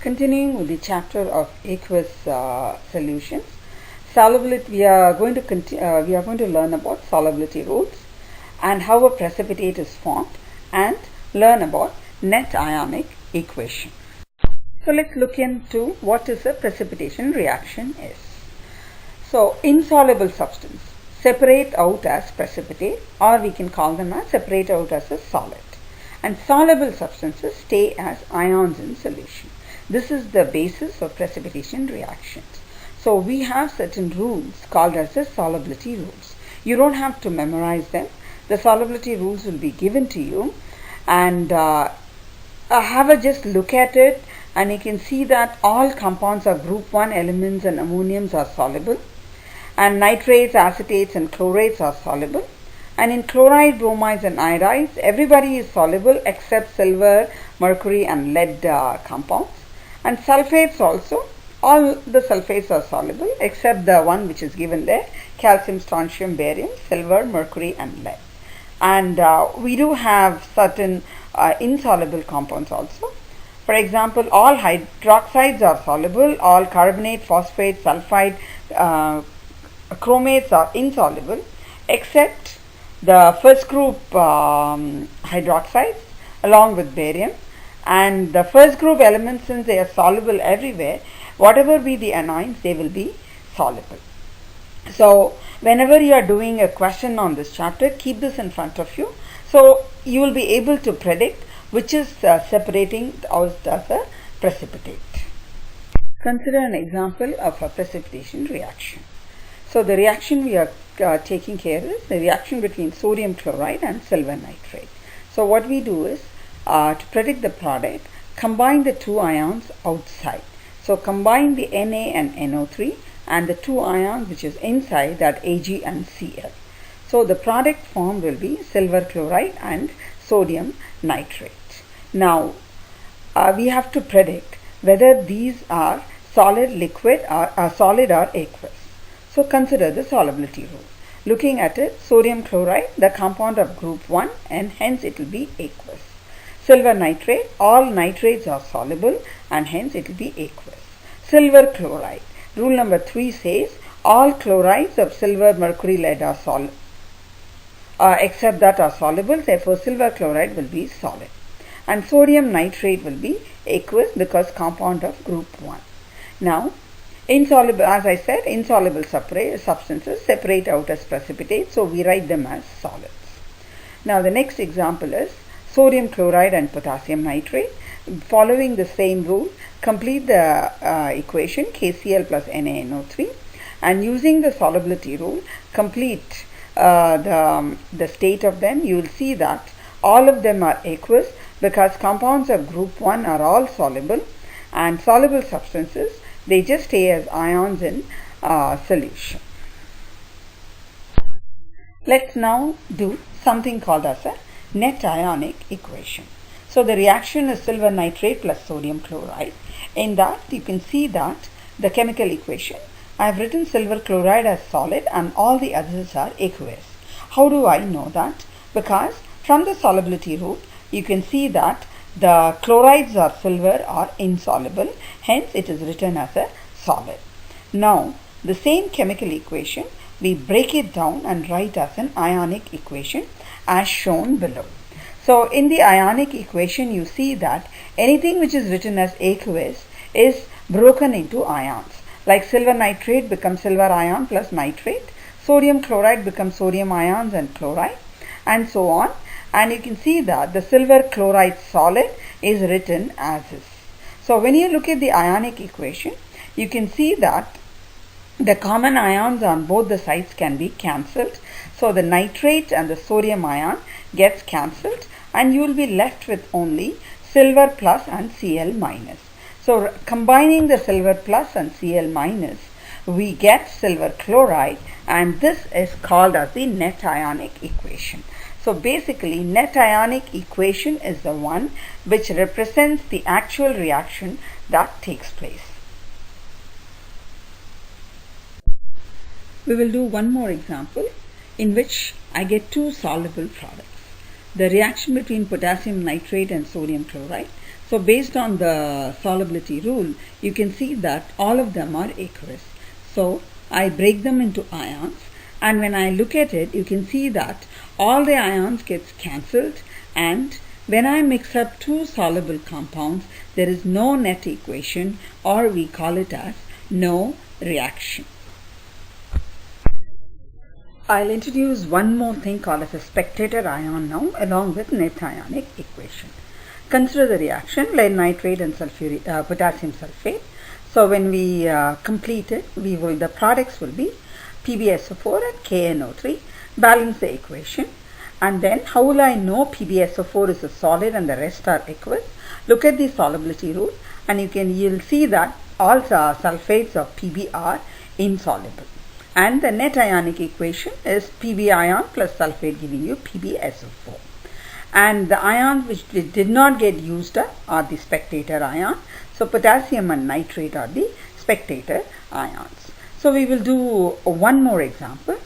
Continuing with the chapter of aqueous solutions, solubility. We are going to learn about solubility rules and how a precipitate is formed, and learn about net ionic equation. So let's look into what is a precipitation reaction is. So insoluble substance separate out as precipitate, or we can call them as separate out as a solid, and soluble substances stay as ions in solution. This is the basis of precipitation reactions. So we have certain rules called as the solubility rules. You don't have to memorize them. The solubility rules will be given to you, and have a just look at it, and you can see that all compounds of group 1 elements and ammoniums are soluble, and nitrates, acetates and chlorates are soluble, and in chloride, bromides and iodides everybody is soluble except silver, mercury and lead compounds. And sulfates also, all the sulfates are soluble except the one which is given there: calcium, strontium, barium, silver, mercury and lead. And we do have certain insoluble compounds also. For example, all hydroxides are soluble, all carbonate, phosphate, sulfide, chromates are insoluble except the first group hydroxides along with barium. And the first group elements, since they are soluble everywhere, whatever be the anions, they will be soluble. So whenever you are doing a question on this chapter, keep this in front of you, so you will be able to predict which is separating out as a precipitate. Consider an example of a precipitation reaction. So the reaction we are taking care is the reaction between sodium chloride and silver nitrate. So what we do is, to predict the product, combine the two ions outside. So combine the Na and NO3 and the two ions which is inside, that Ag and Cl. So the product formed will be silver chloride and sodium nitrate. Now we have to predict whether these are solid, liquid or solid or aqueous. So consider the solubility rule. Looking at it, sodium chloride, the compound of group 1, and hence it will be aqueous. Silver nitrate, all nitrates are soluble and hence it will be aqueous. Silver chloride, rule number 3 says all chlorides of silver, mercury, lead are solid, except that are soluble, therefore silver chloride will be solid. And sodium nitrate will be aqueous because compound of group 1. Now insoluble, as I said, insoluble substances separate out as precipitate, so we write them as solids. Now the next example is sodium chloride and potassium nitrate. Following the same rule, complete the equation KCl plus NaNO3, and using the solubility rule, complete the state of them. You will see that all of them are aqueous because compounds of group 1 are all soluble, and soluble substances, they just stay as ions in solution. Let's now do something called as a net ionic equation. So the reaction is silver nitrate plus sodium chloride. In that you can see that the chemical equation, I have written silver chloride as solid and all the others are aqueous. How do I know that? Because from the solubility rule you can see that the chlorides of silver are insoluble, hence it is written as a solid. Now the same chemical equation, we break it down and write as an ionic equation as shown below. So in the ionic equation you see that anything which is written as aqueous is broken into ions. Like silver nitrate becomes silver ion plus nitrate, sodium chloride becomes sodium ions and chloride, and so on. And you can see that the silver chloride solid is written as is. So when you look at the ionic equation, you can see that the common ions on both the sides can be cancelled. So the nitrate and the sodium ion gets cancelled, and you will be left with only silver plus and Cl minus. So combining the silver plus and Cl minus, we get silver chloride, and this is called as the net ionic equation. So basically net ionic equation is the one which represents the actual reaction that takes place. We will do one more example in which I get two soluble products. The reaction between potassium nitrate and sodium chloride. So based on the solubility rule, you can see that all of them are aqueous. So I break them into ions, and when I look at it, you can see that all the ions gets cancelled, and when I mix up two soluble compounds, there is no net equation, or we call it as no reaction. I'll introduce one more thing called as a spectator ion now, along with net ionic equation. Consider the reaction lead nitrate and potassium sulfate. So when we complete it, the products will be PbSO4 and KNO3. Balance the equation, and then how will I know PbSO4 is a solid and the rest are aqueous? Look at the solubility rule, and you'll see that all sulfates of Pb are insoluble, and the net ionic equation is Pb ion plus sulfate giving you PbSO4. And the ions which did not get used up are the spectator ion. So potassium and nitrate are the spectator ions. So we will do one more example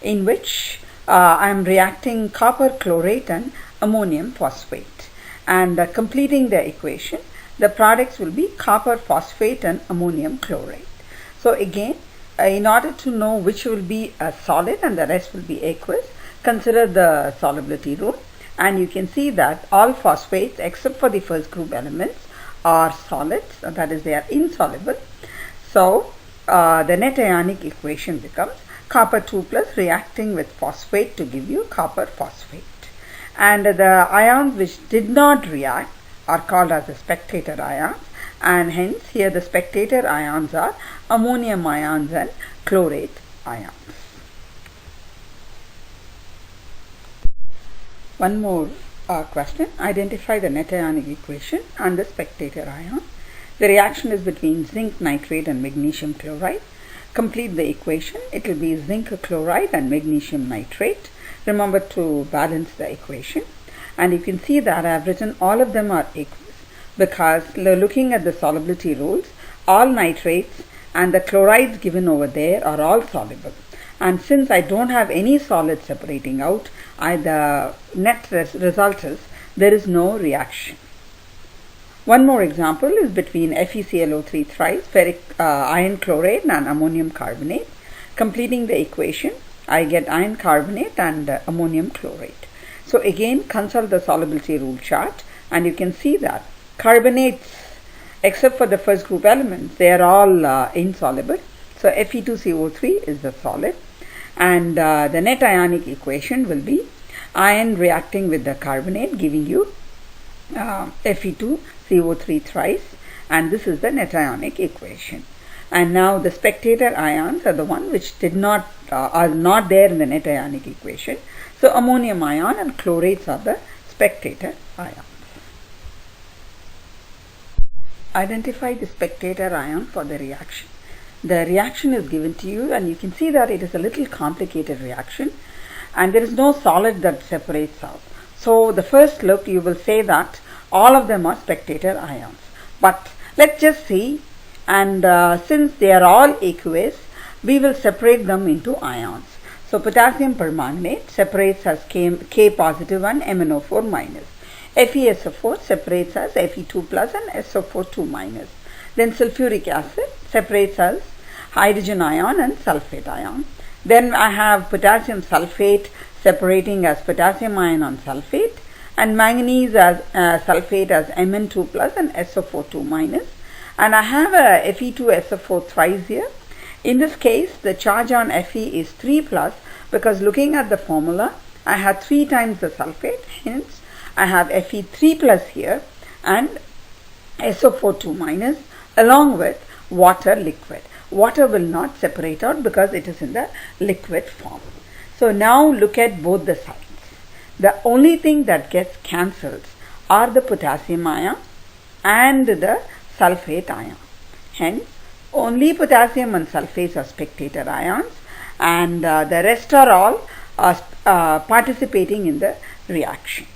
in which I am reacting copper chlorate and ammonium phosphate, and completing the equation, the products will be copper phosphate and ammonium chlorate. So again, in order to know which will be a solid and the rest will be aqueous, consider the solubility rule, and you can see that all phosphates except for the first group elements are solids, that is, they are insoluble. So the net ionic equation becomes copper 2 plus reacting with phosphate to give you copper phosphate, and the ions which did not react are called as the spectator ions, and hence here the spectator ions are ammonium ions and chlorate ions. One more question. Identify the net ionic equation and the spectator ion. The reaction is between zinc nitrate and magnesium chloride. Complete the equation. It will be zinc chloride and magnesium nitrate. Remember to balance the equation. And you can see that I have written all of them are aqueous, because looking at the solubility rules, all nitrates and the chlorides given over there are all soluble. And since I don't have any solid separating out, the net result is there is no reaction. One more example is between FeClO3 thrice, ferric iron chlorate and ammonium carbonate. Completing the equation, I get iron carbonate and ammonium chlorate. So again, consult the solubility rule chart, and you can see that carbonates, except for the first group elements, they are all insoluble. So Fe2CO3 is the solid, and the net ionic equation will be iron reacting with the carbonate giving you Fe2CO3 thrice, and this is the net ionic equation. And now the spectator ions are the one which are not there in the net ionic equation. So ammonium ion and chlorates are the spectator ions. Identify the spectator ion for the reaction. The reaction is given to you, and you can see that it is a little complicated reaction, and there is no solid that separates out. So the first look, you will say that all of them are spectator ions. But let's just see, and since they are all aqueous, we will separate them into ions. So potassium permanganate separates as K positive and MnO4 minus. FeSO4 separates as Fe2 plus and SO4 2 minus. Then sulfuric acid separates as hydrogen ion and sulfate ion. Then I have potassium sulfate separating as potassium ion and sulfate, and manganese as sulfate as Mn2 plus and SO4 2 minus. And I have a Fe2SO4 thrice here. In this case, the charge on Fe is 3 plus, because looking at the formula, I have 3 times the sulfate, hence I have Fe3 plus here and SO4 2 minus along with water liquid. Water will not separate out because it is in the liquid form. So now look at both the sides. The only thing that gets cancelled are the potassium ion and the sulfate ion. Hence, only potassium and sulfates are spectator ions, and the rest are all participating in the reaction.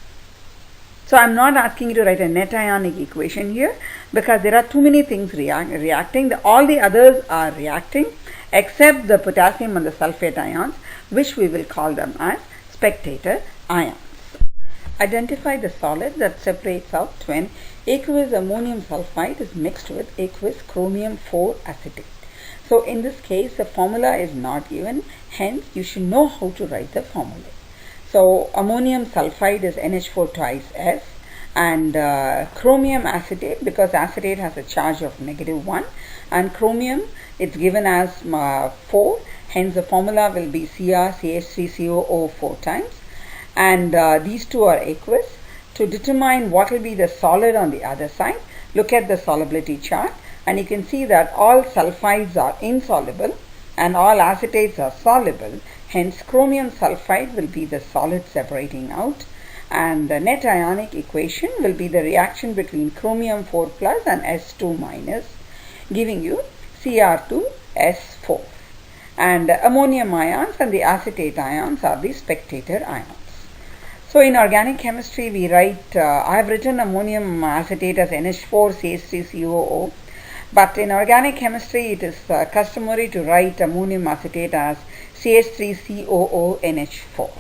So I am not asking you to write a net ionic equation here, because there are too many things reacting. All the others are reacting except the potassium and the sulfate ions, which we will call them as spectator ions. Identify the solid that separates out when aqueous ammonium sulfide is mixed with aqueous chromium 4 acetate. So in this case, the formula is not given, hence you should know how to write the formula. So ammonium sulfide is NH4 twice S, and chromium acetate, because acetate has a charge of -1, and chromium it's given as 4, hence the formula will be CrCH3COO 4 times, and these two are aqueous. To determine what will be the solid on the other side, look at the solubility chart, and you can see that all sulfides are insoluble and all acetates are soluble, hence chromium sulfide will be the solid separating out, and the net ionic equation will be the reaction between chromium 4 plus and S2 minus, giving you Cr2S4, and ammonium ions and the acetate ions are the spectator ions. So in organic chemistry we write, I have written ammonium acetate as NH4CH3COO, but in organic chemistry it is customary to write ammonium acetate as CH3COO NH4.